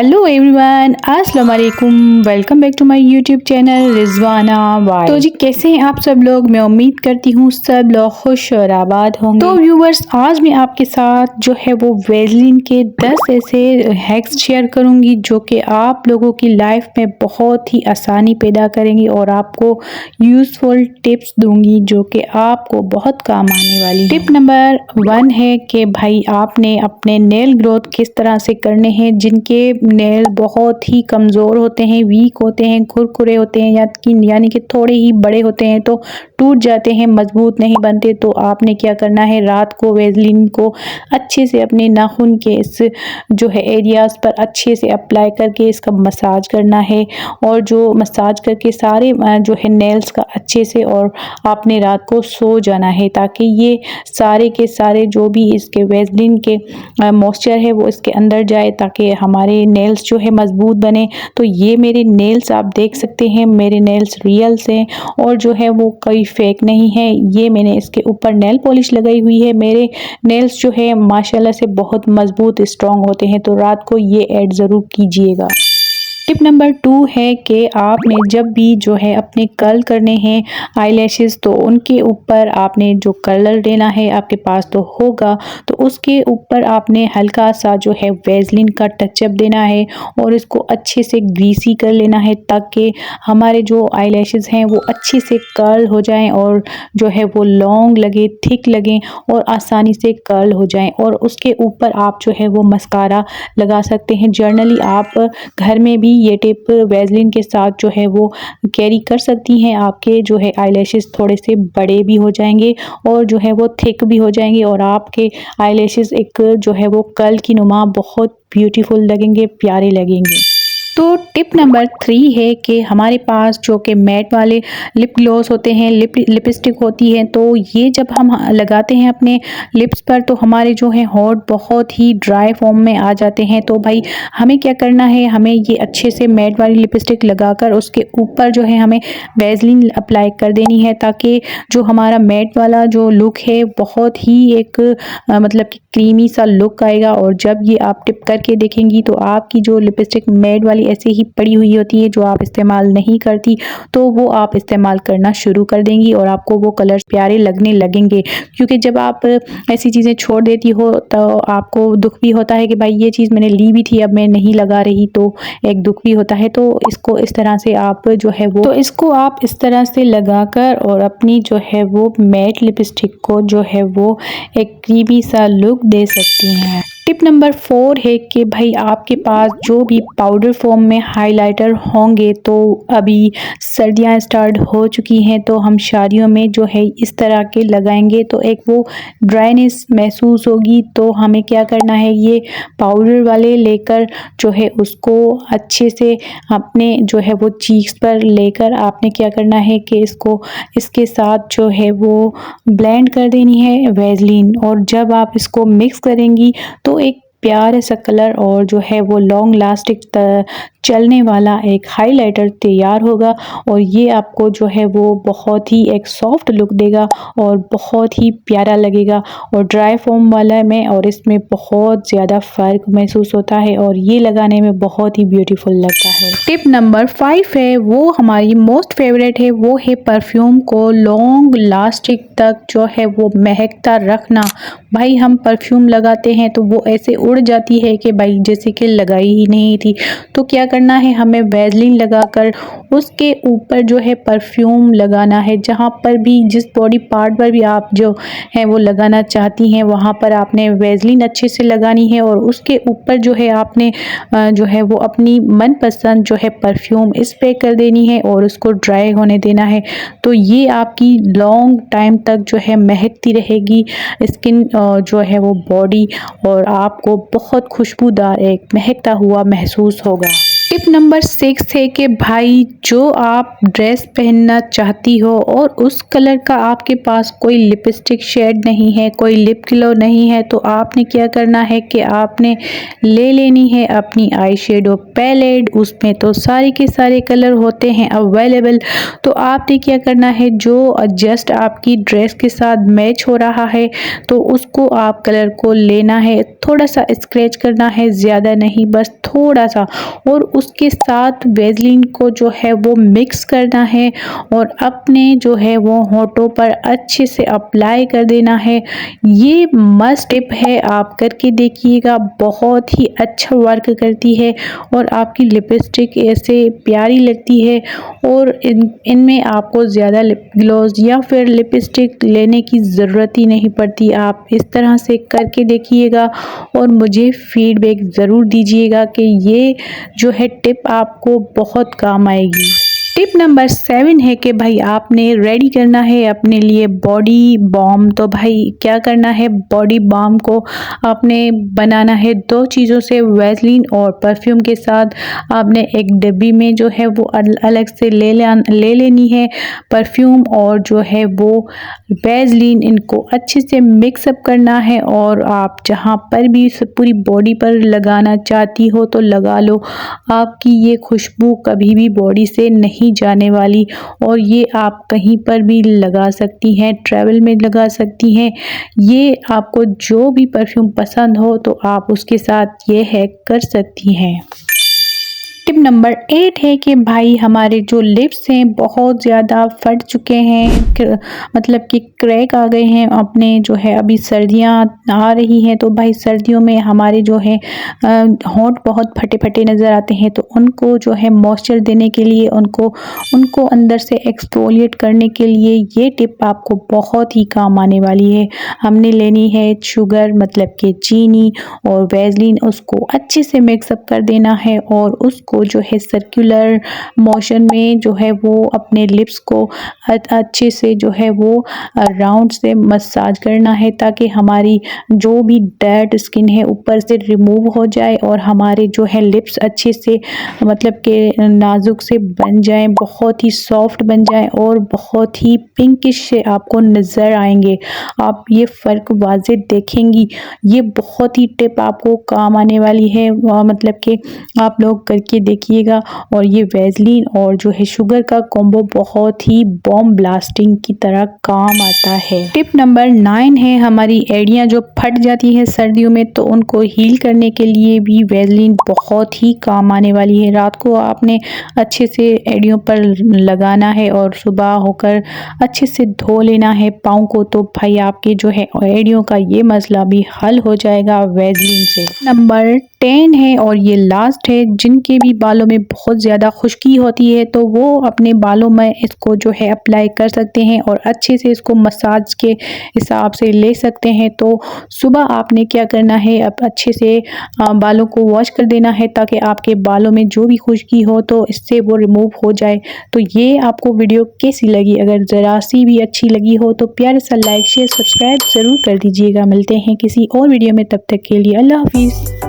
Hello everyone, अस्सलाम वालेकुम। Welcome back to my YouTube channel Rizwana Y. तो जी कैसे हैं आप सब लोग। मैं उम्मीद करती हूँ सब लोग खुश और आबाद होंगे। तो व्यूवर्स, आज मैं आपके साथ जो है वो वेज़लिन के 10 ऐसे हैक्स शेयर करूँगी जो कि आप लोगों की लाइफ में बहुत ही आसानी पैदा करेंगी और आपको यूज़फुल टिप्स दूंगी जो कि आपको बहुत काम आने वाली। टिप नंबर 1 है कि भाई आपने अपने नेल ग्रोथ किस तरह से करने हैं। जिनके नेल बहुत ही कमज़ोर होते हैं, वीक होते हैं, खुरखुरे होते हैं यानी कि थोड़े ही बड़े होते हैं तो टूट जाते हैं, मजबूत नहीं बनते, तो आपने क्या करना है, रात को वेज़लिन को अच्छे से अपने नाखून के इस जो है एरियाज़ पर अच्छे से अप्लाई करके इसका मसाज करना है और जो मसाज करके सारे जो है नेल्स का अच्छे से, और आपने रात को सो जाना है ताकि ये सारे के सारे जो भी इसके वेज़लिन के मॉइस्चर है वो इसके अंदर जाए ताकि हमारे नेल्स जो है मजबूत बने। तो ये मेरे नेल्स आप देख सकते हैं, मेरे नेल्स रियल्स हैं और जो है वो कोई फेक नहीं है। ये मैंने इसके ऊपर नेल पॉलिश लगाई हुई है। मेरे नेल्स जो है माशाल्लाह से बहुत मजबूत स्ट्रॉन्ग होते हैं, तो रात को ये ऐड ज़रूर कीजिएगा। टिप नंबर 2 है कि आपने जब भी जो है अपने कर्ल करने हैं आईलैशेस, तो उनके ऊपर आपने जो कलर देना है आपके पास तो होगा, तो उसके ऊपर आपने हल्का सा जो है वेज़लिन का टचअप देना है और इसको अच्छे से ग्रीसी कर लेना है ताकि हमारे जो आईलैशेस हैं वो अच्छे से कर्ल हो जाएं और जो है वो लॉन्ग लगे, थिक लगें और आसानी से कर्ल हो जाएं। और उसके ऊपर आप जो है वो मस्कारा लगा सकते हैं। जर्नली आप घर में भी ये टिप वेज़लिन के साथ जो है वो कैरी कर सकती हैं। आपके जो है आईलैशेस थोड़े से बड़े भी हो जाएंगे और जो है वो थिक भी हो जाएंगे और आपके आईलैशेस एक जो है वो कर्ल की नुमा बहुत ब्यूटीफुल लगेंगे, प्यारे लगेंगे। तो टिप नंबर 3 है कि हमारे पास जो कि मैट वाले लिप ग्लॉस होते हैं, लिपस्टिक होती है, तो ये जब हम लगाते हैं अपने लिप्स पर तो हमारे जो है होंठ बहुत ही ड्राई फॉर्म में आ जाते हैं। तो भाई हमें क्या करना है, हमें ये अच्छे से मैट वाली लिपस्टिक लगाकर उसके ऊपर जो है हमें वेज़लिन अप्लाई कर देनी है ताकि जो हमारा मैट वाला जो लुक है बहुत ही एक मतलब कि क्रीमी सा लुक आएगा। और जब ये आप टिप करके देखेंगी तो आपकी जो लिपस्टिक मैट वाली ऐसे ही पड़ी हुई होती है जो आप इस्तेमाल नहीं करती, तो वो आप इस्तेमाल करना शुरू कर देंगी और आपको वो कलर्स प्यारे लगने लगेंगे। क्योंकि जब आप ऐसी चीज़ें छोड़ देती हो तो आपको दुख भी होता है कि भाई ये चीज़ मैंने ली भी थी, अब मैं नहीं लगा रही, तो एक दुख भी होता है। तो इसको इस तरह से आप जो है वो, तो इसको आप इस तरह से लगाकर और अपनी जो है वो मैट लिपस्टिक को जो है वो एक क्रीमी सा लुक दे सकती हैं। टिप नंबर 4 है कि भाई आपके पास जो भी पाउडर फॉर्म में हाइलाइटर होंगे, तो अभी सर्दियां स्टार्ट हो चुकी हैं तो हम शादियों में जो है इस तरह के लगाएंगे तो एक वो ड्राइनेस महसूस होगी। तो हमें क्या करना है, ये पाउडर वाले लेकर जो है उसको अच्छे से अपने जो है वो चीक्स पर लेकर आपने क्या करना है कि इसको इसके साथ जो है वो ब्लेंड कर देनी है वेज़लिन। और जब आप इसको मिक्स करेंगी तो एक प्यारा सा कलर और जो है वो लॉन्ग लास्टिक चलने वाला एक हाइलाइटर तैयार होगा और ये आपको जो है वो बहुत ही एक सॉफ्ट लुक देगा और बहुत ही प्यारा लगेगा। और ड्राई फॉर्म वाला में और इसमें बहुत ज़्यादा फ़र्क महसूस होता है और ये लगाने में बहुत ही ब्यूटीफुल लगता है। टिप नंबर 5 है, वो हमारी मोस्ट फेवरेट है, वो है परफ्यूम को लॉन्ग लास्टिक तक जो है वो महकता रखना। भाई हम परफ्यूम लगाते हैं तो वो ऐसे उड़ जाती है कि भाई जैसे कि लगाई ही नहीं थी। तो क्या करना है, हमें वेज़लिन लगाकर उसके ऊपर जो है परफ्यूम लगाना है। जहाँ पर भी, जिस बॉडी पार्ट पर भी आप जो है वो लगाना चाहती हैं वहाँ पर आपने वेज़लिन अच्छे से लगानी है और उसके ऊपर जो है आपने जो है वो अपनी मनपसंद जो है परफ्यूम स्प्रे कर देनी है और उसको ड्राई होने देना है। तो ये आपकी लॉन्ग टाइम तक जो है महकती रहेगी स्किन जो है वो बॉडी, और आपको बहुत खुशबूदार एक महकता हुआ महसूस होगा। टिप नंबर 6 है कि भाई जो आप ड्रेस पहनना चाहती हो और उस कलर का आपके पास कोई लिपस्टिक शेड नहीं है, कोई लिप ग्लो नहीं है, तो आपने क्या करना है कि आपने ले लेनी है अपनी आई शेडो पैलेट। उसमें तो सारे के सारे कलर होते हैं अवेलेबल। तो आपने क्या करना है, जो जस्ट आपकी ड्रेस के साथ मैच हो रहा है तो उसको आप कलर को लेना है, थोड़ा सा स्क्रैच करना है, ज़्यादा नहीं, बस थोड़ा सा, और उसके साथ वेज़लिन को जो है वो मिक्स करना है और अपने जो है वो होठों पर अच्छे से अप्लाई कर देना है। ये मस्ट टिप है, आप करके देखिएगा, बहुत ही अच्छा वर्क करती है और आपकी लिपस्टिक ऐसे प्यारी लगती है और इनमें आपको ज़्यादा लिप ग्लॉस या फिर लिपस्टिक लेने की ज़रूरत ही नहीं पड़ती। आप इस तरह से करके देखिएगा और मुझे फीडबैक ज़रूर दीजिएगा कि ये जो है टिप आपको बहुत काम आएगी। टिप नंबर 7 है कि भाई आपने रेडी करना है अपने लिए बॉडी बॉम। तो भाई क्या करना है, बॉडी बॉम को आपने बनाना है 2 चीज़ों से, वैसलीन और परफ्यूम के साथ। आपने एक डिब्बी में जो है वो अलग से ले लेनी है परफ्यूम और जो है वो वैसलीन, इनको अच्छे से मिक्सअप करना है और आप जहाँ पर भी पूरी बॉडी पर लगाना चाहती हो तो लगा लो। आपकी ये खुशबू कभी भी बॉडी से नहीं जाने वाली और ये आप कहीं पर भी लगा सकती हैं, ट्रैवल में लगा सकती हैं। ये आपको जो भी परफ्यूम पसंद हो तो आप उसके साथ ये हैक कर सकती हैं। टिप नंबर 8 है कि भाई हमारे जो लिप्स हैं बहुत ज़्यादा फट चुके हैं, मतलब कि क्रैक आ गए हैं अपने, जो है अभी सर्दियाँ आ रही हैं तो भाई सर्दियों में हमारे जो है होंठ बहुत फटे फटे नज़र आते हैं। तो उनको जो है मॉइस्चर देने के लिए, उनको अंदर से एक्सफोलिएट करने के लिए ये टिप आपको बहुत ही काम आने वाली है। हमने लेनी है शुगर, मतलब कि चीनी और वैसलीन, उसको अच्छे से मिक्सअप कर देना है और उसको जो है सर्कुलर मोशन में जो है वो अपने लिप्स को अच्छे से जो है वो राउंड से मसाज करना है ताकि हमारी जो भी डेड स्किन है ऊपर से रिमूव हो जाए और हमारे जो है लिप्स अच्छे से, मतलब कि नाजुक से बन जाएं, बहुत ही सॉफ्ट बन जाएं और बहुत ही पिंकिश से आपको नज़र आएंगे। आप ये फ़र्क वाज़े देखेंगी। ये बहुत ही टिप आपको काम आने वाली है, मतलब कि आप लोग करके देखिएगा। और ये वैसलीन और जो है शुगर का कॉम्बो बहुत ही बॉम्ब ब्लास्टिंग की तरह काम आता है। टिप नंबर 9 है, हमारी एड़ियाँ जो फट जाती है सर्दियों में तो उनको हील करने के लिए भी वैसलीन बहुत ही काम आने वाली है। रात को आपने अच्छे से एड़ियों पर लगाना है और सुबह होकर अच्छे से धो लेना है पाँव को, तो भाई आपके जो है एड़ियों का ये मसला भी हल हो जाएगा वैसलीन से। नंबर 10 है और ये लास्ट है, जिनके भी बालों में बहुत ज़्यादा खुश्की होती है तो वो अपने बालों में इसको जो है अप्लाई कर सकते हैं और अच्छे से इसको मसाज के हिसाब से ले सकते हैं। तो सुबह आपने क्या करना है, अब अच्छे से बालों को वॉश कर देना है ताकि आपके बालों में जो भी खुश्की हो तो इससे वो रिमूव हो जाए। तो ये आपको वीडियो कैसी लगी? अगर ज़रा सी भी अच्छी लगी हो तो प्यार सा लाइक शेयर सब्सक्राइब ज़रूर कर दीजिएगा। मिलते हैं किसी और वीडियो में, तब तक के लिए अल्लाह हाफिज़।